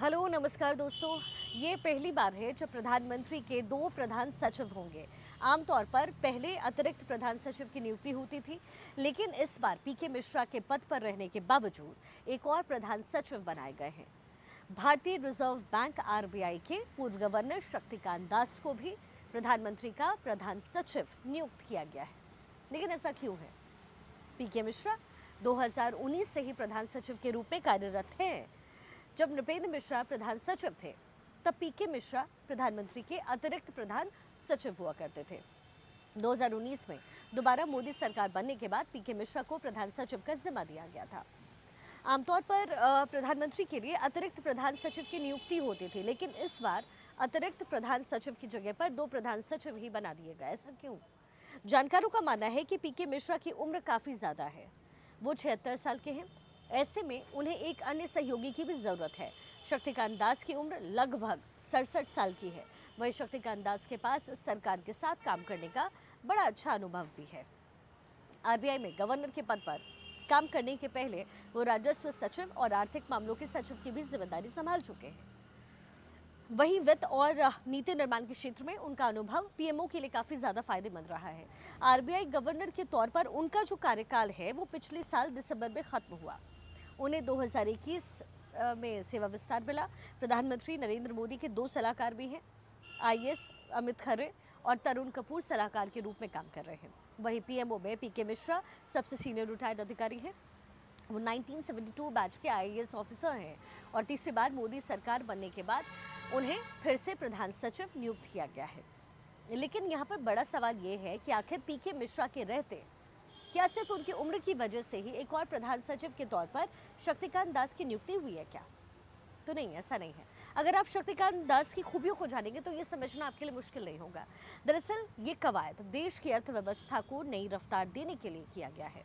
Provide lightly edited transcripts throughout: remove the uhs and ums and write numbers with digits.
Hello नमस्कार दोस्तों। ये पहली बार है जब प्रधानमंत्री के दो प्रधान सचिव होंगे। आमतौर पर पहले अतिरिक्त प्रधान सचिव की नियुक्ति होती थी, लेकिन इस बार पीके मिश्रा के पद पर रहने के बावजूद एक और प्रधान सचिव बनाए गए हैं। भारतीय रिजर्व बैंक आरबीआई के पूर्व गवर्नर शक्तिकांत दास को भी प्रधानमंत्री का प्रधान सचिव नियुक्त किया गया है। लेकिन ऐसा क्यों है? पीके मिश्रा 2019 से ही प्रधान सचिव के रूप में कार्यरत हैं। जब नृपेंद्र मिश्रा प्रधान सचिव थे, तब पीके मिश्रा प्रधानमंत्री के अतिरिक्त प्रधान सचिव हुआ करते थे। 2019 में दोबारा मोदी सरकार बनने के बाद पीके मिश्रा को प्रधान सचिव का जिम्मा दिया गया था। आमतौर पर प्रधानमंत्री के लिए अतिरिक्त प्रधान सचिव की नियुक्ति होती थी, लेकिन इस बार अतिरिक्त प्रधान सचिव की जगह पर दो प्रधान सचिव ही बना दिए गए। ऐसा क्यों? जानकारों का मानना है कि पीके मिश्रा की उम्र काफी ज्यादा है। वो 76 साल के हैं। ऐसे में उन्हें एक अन्य सहयोगी की भी जरूरत है। शक्तिकांत दास की उम्र लगभग 67 साल की है। वही शक्तिकांत दास के पास सरकार के साथ काम करने का बड़ा अच्छा अनुभव भी है। आरबीआई में गवर्नर के पद पर काम करने के पहले वो राजस्व सचिव और आर्थिक मामलों के सचिव की भी जिम्मेदारी संभाल चुके हैं। वहीं वित्त और नीति निर्माण के क्षेत्र में उनका अनुभव पीएमओ के लिए काफी ज्यादा फायदेमंद रहा है। आरबीआई गवर्नर के तौर पर उनका जो कार्यकाल है वो पिछले साल दिसंबर में खत्म हुआ। उन्हें 2021 में सेवा विस्तार मिला। प्रधानमंत्री नरेंद्र मोदी के दो सलाहकार भी हैं। आईएएस अमित खरे और तरुण कपूर सलाहकार के रूप में काम कर रहे हैं। वहीं पीएमओ में पीके मिश्रा सबसे सीनियर रिटायर्ड अधिकारी हैं। वो 1972 बैच के आईएएस ऑफिसर हैं और तीसरी बार मोदी सरकार बनने के बाद उन्हें फिर से प्रधान सचिव नियुक्त किया गया है। लेकिन यहाँ पर बड़ा सवाल ये है कि आखिर पीके मिश्रा के रहते क्या सिर्फ उनकी उम्र की वजह से ही एक और प्रधान सचिव के तौर पर शक्तिकांत दास की नियुक्ति हुई है क्या? तो नहीं, ऐसा नहीं है। अगर आप शक्तिकांत दास की खूबियों को जानेंगे तो ये समझना आपके लिए मुश्किल नहीं होगा। दरअसल ये कवायद देश की अर्थव्यवस्था को नई रफ्तार देने के लिए किया गया है।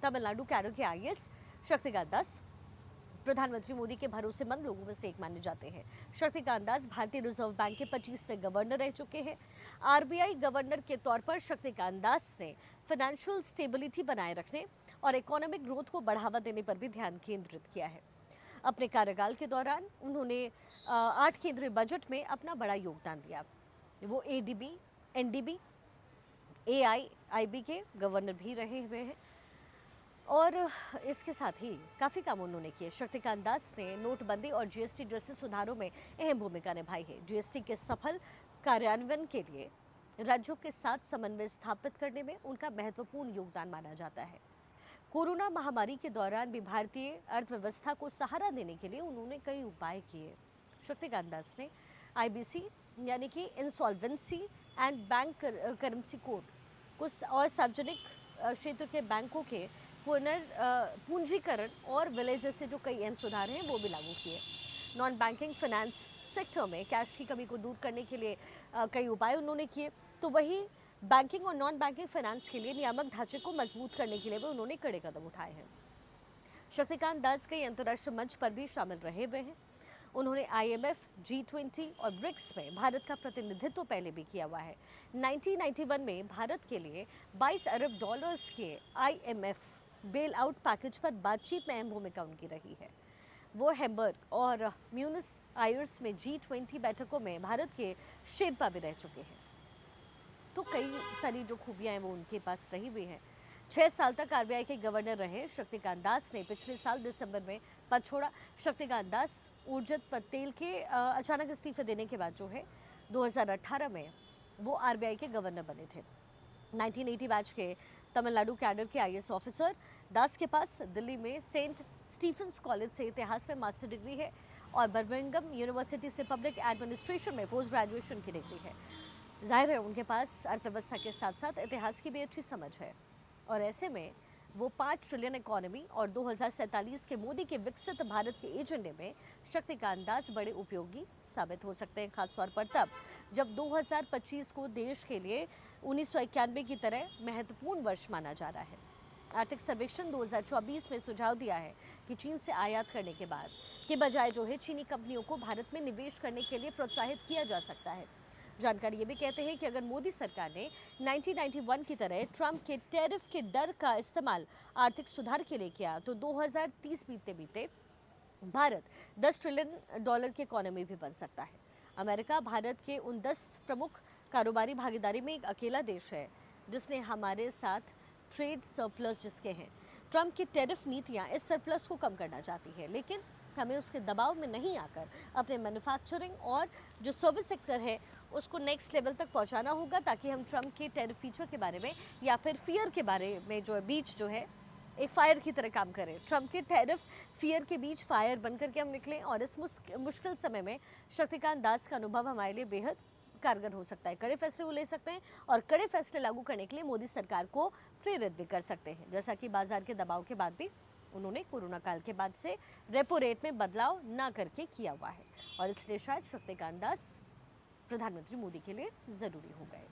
तमिलनाडु कैडर के आईएएस शक्तिकांत दास प्रधानमंत्री मोदी के भरोसेमंद लोगों में से एक माने जाते हैं। शक्तिकांत दास भारतीय रिजर्व बैंक के 25वें गवर्नर रह चुके हैं। आरबीआई गवर्नर के तौर पर शक्तिकांत दास ने फाइनेंशियल स्टेबिलिटी बनाए रखने और इकोनॉमिक ग्रोथ को बढ़ावा देने पर भी ध्यान केंद्रित किया है। अपने कार्यकाल के दौरान उन्होंने 8 केंद्रीय बजट में अपना बड़ा योगदान दिया। वो एडीबी, एनडीबी, एआईआईबी के गवर्नर भी रहे हुए हैं और इसके साथ ही काफ़ी काम उन्होंने किए। शक्तिकांत दास ने नोटबंदी और जीएसटी जैसे सुधारों में अहम भूमिका निभाई है। जीएसटी के सफल कार्यान्वयन के लिए राज्यों के साथ समन्वय स्थापित करने में उनका महत्वपूर्ण योगदान माना जाता है। कोरोना महामारी के दौरान भी भारतीय अर्थव्यवस्था को सहारा देने के लिए उन्होंने कई उपाय किए। शक्तिकांत दास ने आईबीसी यानी कि इंसॉल्वेंसी एंड बैंक करप्सी कोड को और सार्वजनिक क्षेत्र के बैंकों के पूंजीकरण और विलय जैसे जो कई अहम सुधार हैं वो भी लागू किए। नॉन बैंकिंग फाइनेंस सेक्टर में कैश की कमी को दूर करने के लिए कई उपाय उन्होंने किए। तो वही बैंकिंग और नॉन बैंकिंग फाइनेंस के लिए नियामक ढांचे को मजबूत करने के लिए भी उन्होंने कड़े कदम उठाए हैं। शक्तिकांत दास कई अंतर्राष्ट्रीय मंच पर भी शामिल रहे हुए हैं। उन्होंने आईएमएफ, G20 और ब्रिक्स में भारत का प्रतिनिधित्व पहले भी किया हुआ है। 1991 में भारत के लिए 22 अरब डॉलर्स के आईएमएफ बेल आउट पैकेज पर बातचीत में अहम भूमिका उनकी रही है। वो हैम्बर्ग और म्यूनिस आयर्स में G20 बैठकों में भारत के शेरपा भी रह चुके हैं। तो कई सारी जो खूबियां हैं वो उनके पास रही हुई हैं। 6 साल तक आरबीआई के गवर्नर रहे शक्तिकांत दास ने पिछले साल दिसंबर में पद छोड़ा। शक्तिकांत दास उर्जित पटेल के अचानक इस्तीफे देने के बाद जो है 2018 में वो आरबीआई के गवर्नर बने थे। 1980 बैच के तमिलनाडु कैडर के आईएएस ऑफिसर दास के पास दिल्ली में सेंट स्टीफेंस कॉलेज से इतिहास में मास्टर डिग्री है और बर्मिंघम यूनिवर्सिटी से पब्लिक एडमिनिस्ट्रेशन में पोस्ट ग्रेजुएशन की डिग्री है। जाहिर है उनके पास अर्थव्यवस्था के साथ साथ इतिहास की भी अच्छी समझ है और ऐसे में वो 5 ट्रिलियन इकोनॉमी और 2047 के मोदी के विकसित भारत के एजेंडे में शक्तिकांत दास बड़े उपयोगी साबित हो सकते हैं, खासतौर पर तब जब 2025 को देश के लिए 1991 की तरह महत्वपूर्ण वर्ष माना जा रहा है। आर्थिक सर्वेक्षण 2024 में सुझाव दिया है कि चीन से आयात करने के बाद के बजाय जो है चीनी कंपनियों को भारत में निवेश करने के लिए प्रोत्साहित किया जा सकता है। जानकारी ये भी कहते हैं कि अगर मोदी सरकार ने 1991 की तरह ट्रंप के टैरिफ के डर का इस्तेमाल आर्थिक सुधार के लिए किया तो 2030 बीतते बीते भारत 10 ट्रिलियन डॉलर की इकोनॉमी भी बन सकता है। अमेरिका भारत के उन 10 प्रमुख कारोबारी भागीदारी में एक अकेला देश है जिसने हमारे साथ ट्रेड सरप्लस जिसके हैं। ट्रंप की टैरिफ नीतियां इस सरप्लस को कम करना चाहती है, लेकिन हमें उसके दबाव में नहीं आकर अपने मैन्युफैक्चरिंग और जो सर्विस सेक्टर है उसको नेक्स्ट लेवल तक पहुंचाना होगा, ताकि हम ट्रंप के टैरिफ फीचर के बारे में या फिर फियर के बारे में जो है बीच जो है एक फायर की तरह काम करें। ट्रंप के टैरिफ फियर के बीच फायर बनकर के हम निकलें और इस मुश्किल समय में शक्तिकांत दास का अनुभव हमारे लिए बेहद कारगर हो सकता है। कड़े फैसले वो ले सकते हैं और कड़े फैसले लागू करने के लिए मोदी सरकार को प्रेरित भी कर सकते हैं, जैसा कि बाजार के दबाव के बाद भी उन्होंने कोरोना काल के बाद से रेपो रेट में बदलाव ना करके किया हुआ है और इसलिए शायद शक्तिकांत दास प्रधानमंत्री मोदी के लिए जरूरी हो गए।